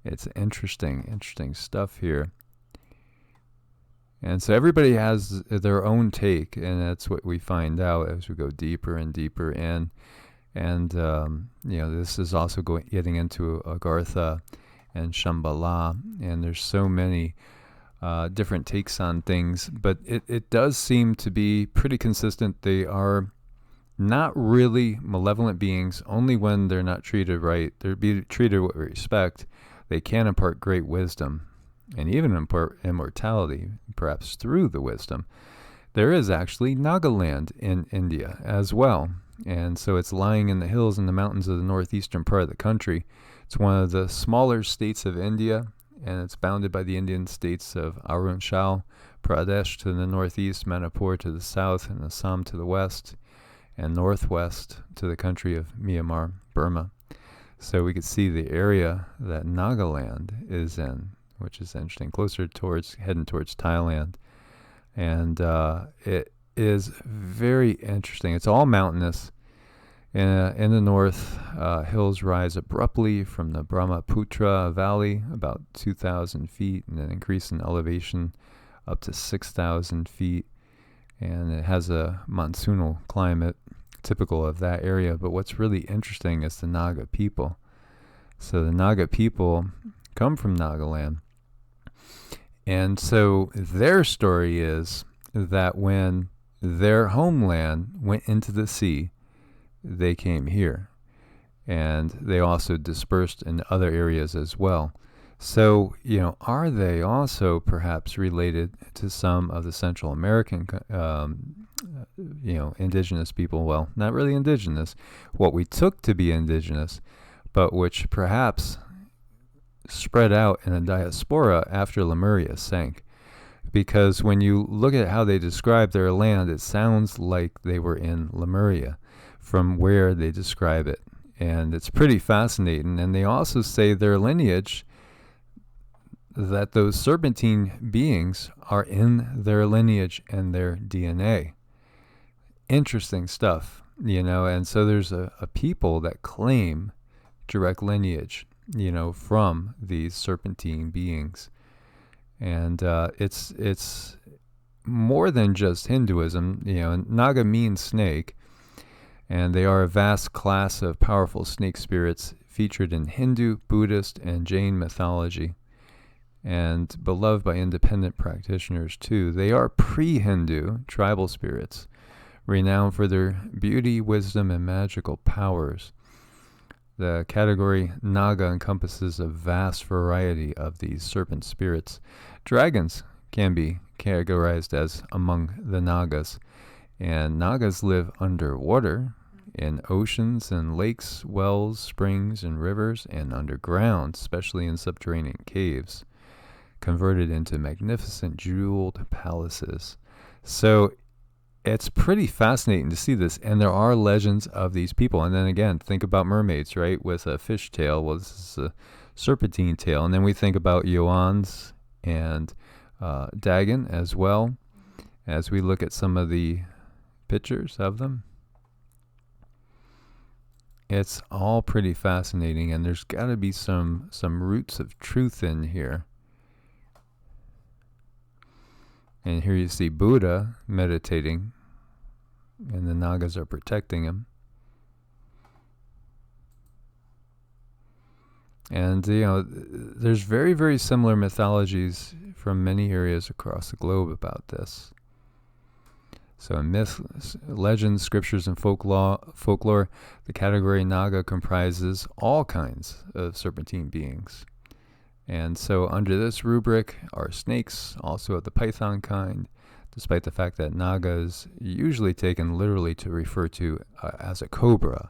S1: It's interesting stuff here. And so everybody has their own take, and that's what we find out as we go deeper and deeper in. And, this is also getting into Agartha and Shambhala, and there's so many different takes on things, but it does seem to be pretty consistent. They are not really malevolent beings, only when they're not treated right. They're be treated with respect. They can impart great wisdom, and even impart immortality, perhaps through the wisdom. There is actually Nagaland in India as well. And so it's lying in the hills and the mountains of the northeastern part of the country. It's one of the smaller states of India, and it's bounded by the Indian states of Arunachal Pradesh to the northeast, Manipur to the south, and Assam to the west, and northwest to the country of Myanmar, Burma. So we could see the area that Nagaland is in, which is interesting, heading towards Thailand. And it is very interesting. It's all mountainous. In the north, hills rise abruptly from the Brahmaputra Valley, about 2,000 feet, and then increase in elevation up to 6,000 feet. And it has a monsoonal climate typical of that area. But what's really interesting is the Naga people. So the Naga people come from Nagaland. And so their story is that when their homeland went into the sea, they came here. And they also dispersed in other areas as well. So, are they also perhaps related to some of the Central American, indigenous people? Well, not really indigenous, what we took to be indigenous, but which perhaps spread out in a diaspora after Lemuria sank. Because when you look at how they describe their land, it sounds like they were in Lemuria from where they describe it. And it's pretty fascinating. And they also say their lineage, that those serpentine beings are in their lineage and their DNA. Interesting stuff, and so there's a people that claim direct lineage, from these serpentine beings. And it's more than just Hinduism. Naga means snake, and they are a vast class of powerful snake spirits featured in Hindu, Buddhist, and Jain mythology, and beloved by independent practitioners too. They are pre-Hindu tribal spirits, renowned for their beauty, wisdom, and magical powers. The category Naga encompasses a vast variety of these serpent spirits. Dragons can be categorized as among the Nagas, and Nagas live underwater, in oceans and lakes, wells, springs, and rivers, and underground, especially in subterranean caves, converted into magnificent jeweled palaces. So it's pretty fascinating to see this, and there are legends of these people. And then again, think about mermaids, right, with a fish tail. Well, this is a serpentine tail. And then we think about Joans and Dagon as well, as we look at some of the pictures of them. It's all pretty fascinating, and there's got to be some roots of truth in here. And here you see Buddha meditating, and the Nagas are protecting him. And, there's very, very similar mythologies from many areas across the globe about this. So in myths, legends, scriptures, and folklore, the category Naga comprises all kinds of serpentine beings. And so under this rubric are snakes, also of the python kind, despite the fact that Naga is usually taken literally to refer to as a cobra.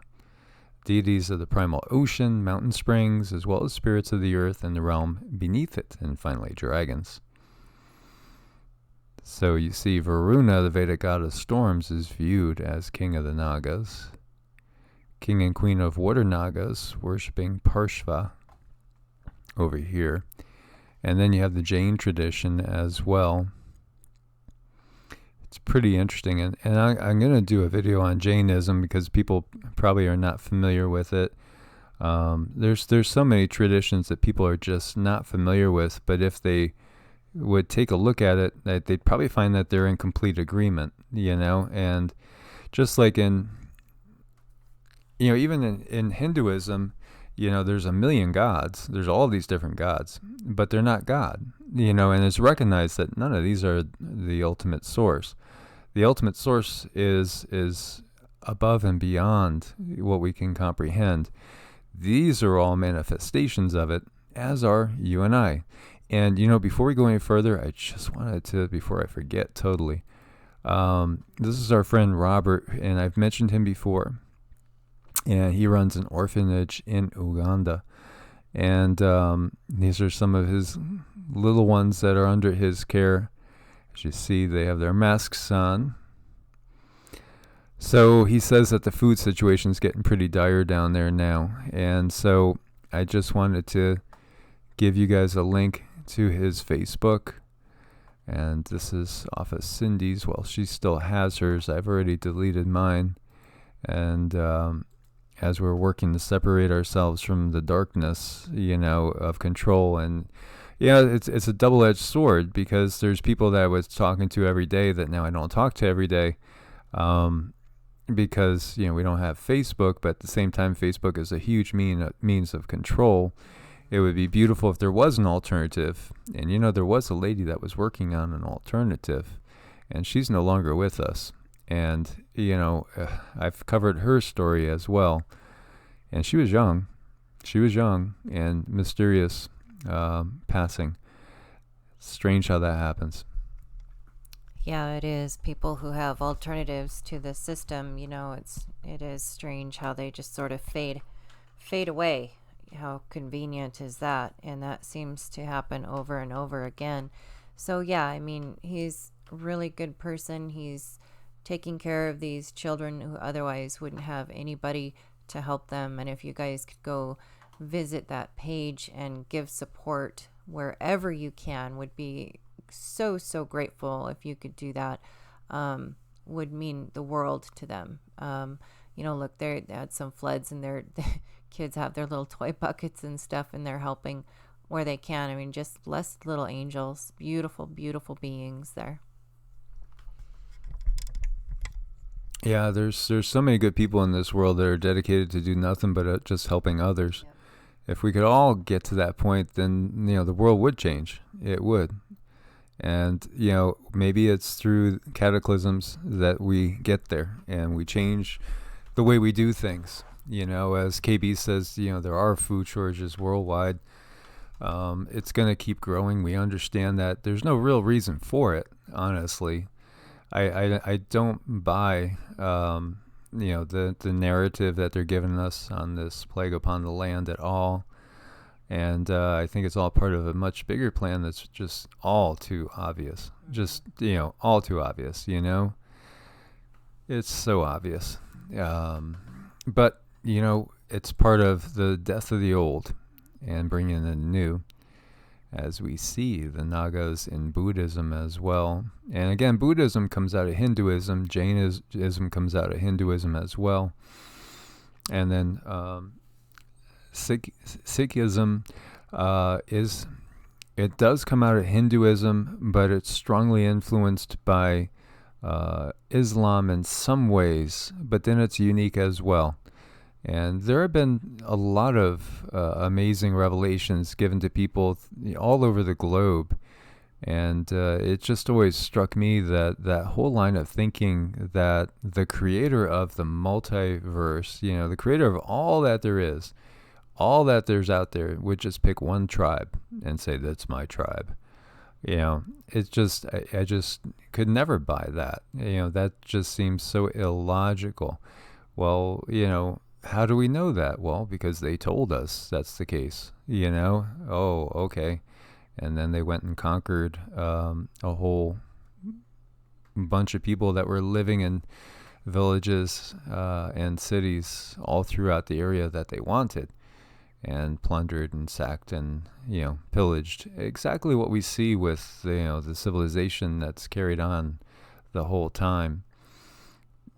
S1: Deities of the primal ocean, mountain springs, as well as spirits of the earth and the realm beneath it, and finally dragons. So you see Varuna, the Vedic god of storms, is viewed as king of the Nagas. King and queen of water Nagas, worshipping Parshva over here. And then you have the Jain tradition as well. It's pretty interesting. And I'm going to do a video on Jainism because people probably are not familiar with it. There's so many traditions that people are just not familiar with, but if they would take a look at it, they'd probably find that they're in complete agreement, and just like in, even in Hinduism, there's a million gods, there's all these different gods, but they're not God, and it's recognized that none of these are the ultimate source. The ultimate source is above and beyond what we can comprehend. These are all manifestations of it, as are you and I. And, before we go any further, I just wanted to, before I forget totally, this is our friend Robert, and I've mentioned him before. And he runs an orphanage in Uganda. And these are some of his little ones that are under his care. As you see, they have their masks on. So he says that the food situation is getting pretty dire down there now. And so I just wanted to give you guys a link to his Facebook, and this is off of Cindy's. Well, she still has hers. I've already deleted mine, and as we're working to separate ourselves from the darkness, of control, and it's a double-edged sword, because there's people that I was talking to every day that now I don't talk to every day, because we don't have Facebook, but at the same time Facebook is a huge means of control. It would be beautiful if there was an alternative. And there was a lady that was working on an alternative, and she's no longer with us. And I've covered her story as well. And she was young and mysterious passing. Strange how that happens.
S2: Yeah, it is. People who have alternatives to the system, it is strange how they just sort of fade away. How convenient is that? And that seems to happen over and over again. So yeah, he's a really good person. He's taking care of these children who otherwise wouldn't have anybody to help them. And if you guys could go visit that page and give support wherever you can, would be so grateful if you could do that. Would mean the world to them. Look, they had some floods, and their kids have their little toy buckets and stuff, and they're helping where they can. Just blessed little angels, beautiful beings there. Yeah,
S1: there's so many good people in this world that are dedicated to do nothing but just helping others.
S2: Yep.
S1: If we could all get to that point, then, the world would change. It would. And, maybe it's through cataclysms that we get there and we change the way we do things. As KB says, there are food shortages worldwide. It's going to keep growing. We understand that there's no real reason for it, honestly. I don't buy, the narrative that they're giving us on this plague upon the land at all. And I think it's all part of a much bigger plan that's just all too obvious. Just, all too obvious, It's so obvious. But, it's part of the death of the old and bringing in the new, as we see the Nagas in Buddhism as well. And again, Buddhism comes out of Hinduism. Jainism comes out of Hinduism as well. And then Sikhism it does come out of Hinduism, but it's strongly influenced by Islam in some ways, but then it's unique as well. And there have been a lot of amazing revelations given to people all over the globe. And it just always struck me that whole line of thinking that the creator of the multiverse, the creator of all that there is, all that there's out there, would just pick one tribe and say, that's my tribe. It's just, I just could never buy that. That just seems so illogical. Well, how do we know that? Well, because they told us that's the case, Oh, okay. And then they went and conquered a whole bunch of people that were living in villages and cities all throughout the area that they wanted, and plundered and sacked and, pillaged. Exactly what we see with, the civilization that's carried on the whole time.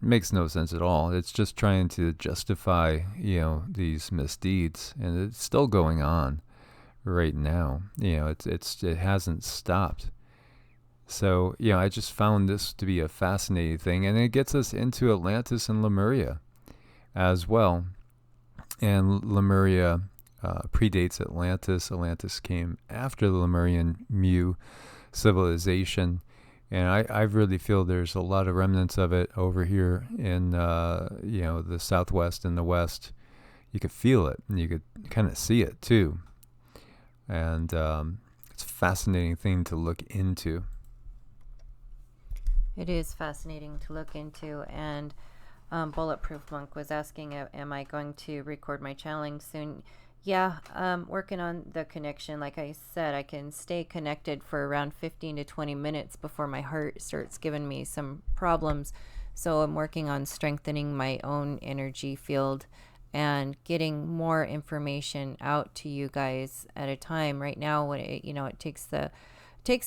S1: Makes no sense at all. It's just trying to justify, these misdeeds, and it's still going on right now. It hasn't stopped. So, I just found this to be a fascinating thing, and it gets us into Atlantis and Lemuria as well. And Lemuria predates Atlantis. Atlantis came after the Lemurian Mu civilization. And I really feel there's a lot of remnants of it over here in, the Southwest and the West. You could feel it, and you could kind of see it too. And it's a fascinating thing to look into.
S2: It is fascinating to look into. And Bulletproof Monk was asking, am I going to record my channeling soon? Yeah, working on the connection. Like I said, I can stay connected for around 15 to 20 minutes before my heart starts giving me some problems. So I'm working on strengthening my own energy field and getting more information out to you guys at a time. Right now, it takes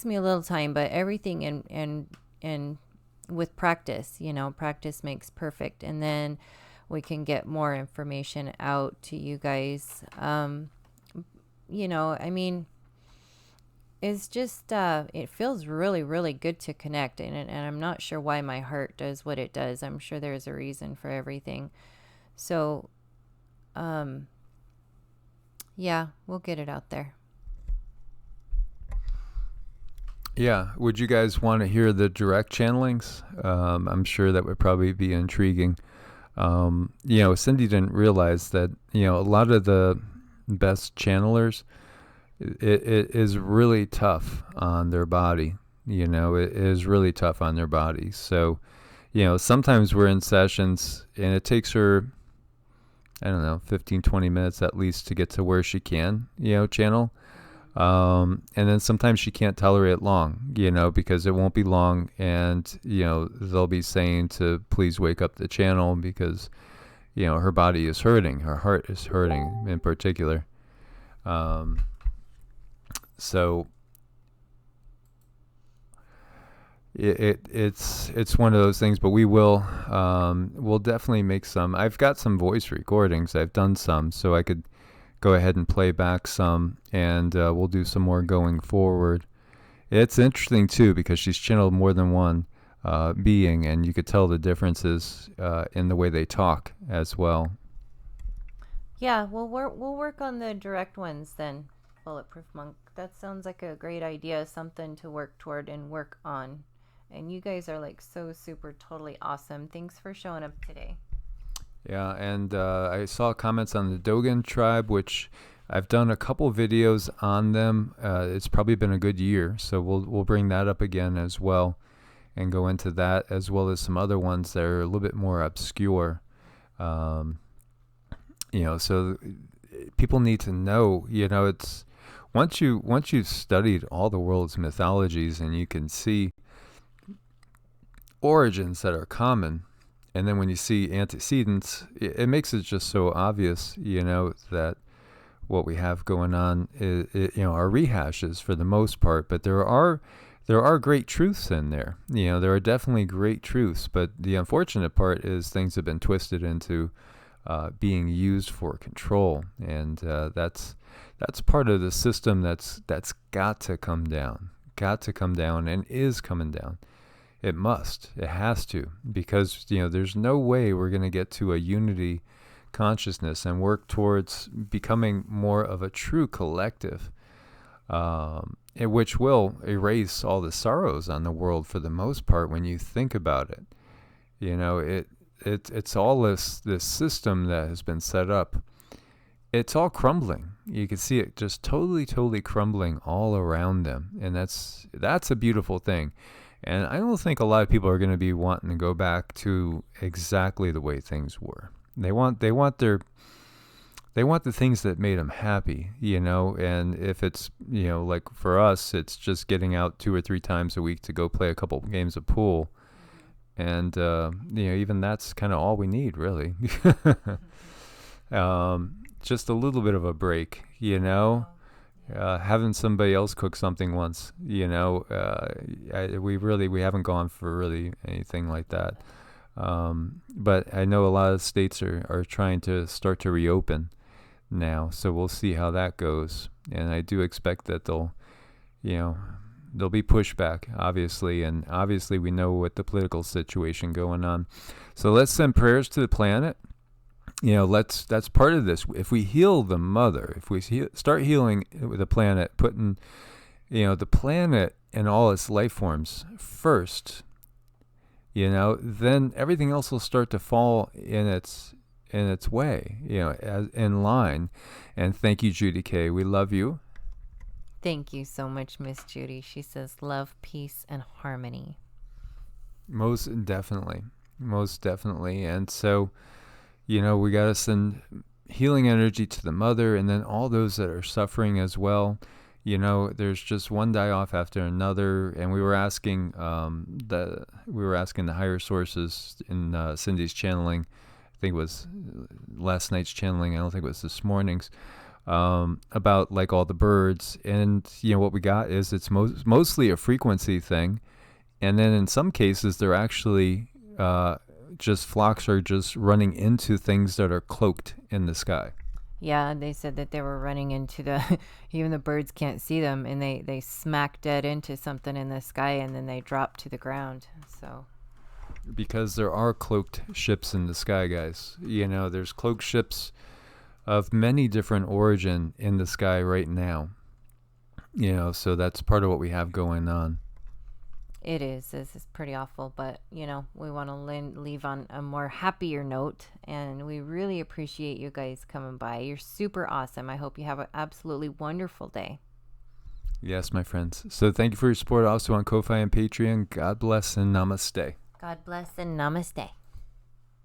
S2: me a little time, but everything in with practice, practice makes perfect. And then we can get more information out to you guys. It's just, it feels really, really good to connect. And I'm not sure why my heart does what it does. I'm sure there's a reason for everything. So, yeah, we'll get it out there.
S1: Yeah. Would you guys want to hear the direct channelings? I'm sure that would probably be intriguing. Cindy didn't realize that, a lot of the best channelers, it is really tough on their body. It is really tough on their body. So, sometimes we're in sessions and it takes her, 15, 20 minutes at least to get to where she can, channel. And then sometimes she can't tolerate long, because it won't be long, and, they'll be saying to please wake up the channel because, her body is hurting, her heart is hurting in particular. So it's one of those things, but we'll definitely make some. I've got some voice recordings. I've done some, so I could go ahead and play back some, and we'll do some more going forward. It's interesting too, because she's channeled more than one being, and you could tell the differences in the way they talk as well.
S2: Yeah, we'll work on the direct ones then. Bulletproof Monk. That sounds like a great idea, something to work toward and work on. And you guys are like so super totally awesome. Thanks for showing up today.
S1: Yeah, and I saw comments on the Dogon tribe, which I've done a couple videos on them. It's probably been a good year, so we'll bring that up again as well, and go into that, as well as some other ones that are a little bit more obscure. So people need to know. It's once you've studied all the world's mythologies and you can see origins that are common. And then when you see antecedents, it makes it just so obvious, that what we have going on is, are rehashes for the most part. But there are great truths in there. There are definitely great truths. But the unfortunate part is things have been twisted into being used for control, and that's part of the system that's got to come down, and is coming down. It has to, because there's no way we're going to get to a unity consciousness and work towards becoming more of a true collective, which will erase all the sorrows on the world for the most part. When you think about it, it's all this system that has been set up. It's all crumbling. You can see it just totally crumbling all around them, and that's a beautiful thing. And I don't think a lot of people are going to be wanting to go back to exactly the way things were. They want the things that made them happy, and if it's, like for us, it's just getting out 2 or 3 times a week to go play a couple games of pool. And, even that's kind of all we need, really. Just a little bit of a break, having somebody else cook something once, we haven't gone for really anything like that. But I know a lot of states are trying to start to reopen now, so we'll see how that goes. And I do expect that there'll be pushback, obviously, and obviously we know what the political situation going on. So let's send prayers to the planet. That's part of this. If we heal the mother, if we start healing the planet, putting, the planet and all its life forms first, then everything else will start to fall in its way, as in line. And thank you, Judy K. We love you.
S2: Thank you so much, Miss Judy. She says love, peace, and harmony.
S1: Most definitely. And so, we got to send healing energy to the mother, and then all those that are suffering as well. There's just one die off after another, and we were asking the higher sources in Cindy's channeling. I think it was last night's channeling. I don't think it was this morning's. About like all the birds, and what we got is it's mostly a frequency thing, and then in some cases they're actually just flocks are just running into things that are cloaked in the sky.
S2: Yeah, they said that they were running into even the birds can't see them, and they smack dead into something in the sky, and then they drop to the ground. So
S1: because there are cloaked ships in the sky, guys. There's cloaked ships of many different origin in the sky right now. So that's part of what we have going on.
S2: It is. This is pretty awful, but, we want to leave on a more happier note, and we really appreciate you guys coming by. You're super awesome. I hope you have an absolutely wonderful day.
S1: Yes, my friends. So thank you for your support also on Ko-Fi and Patreon. God bless and namaste.
S2: God bless and namaste.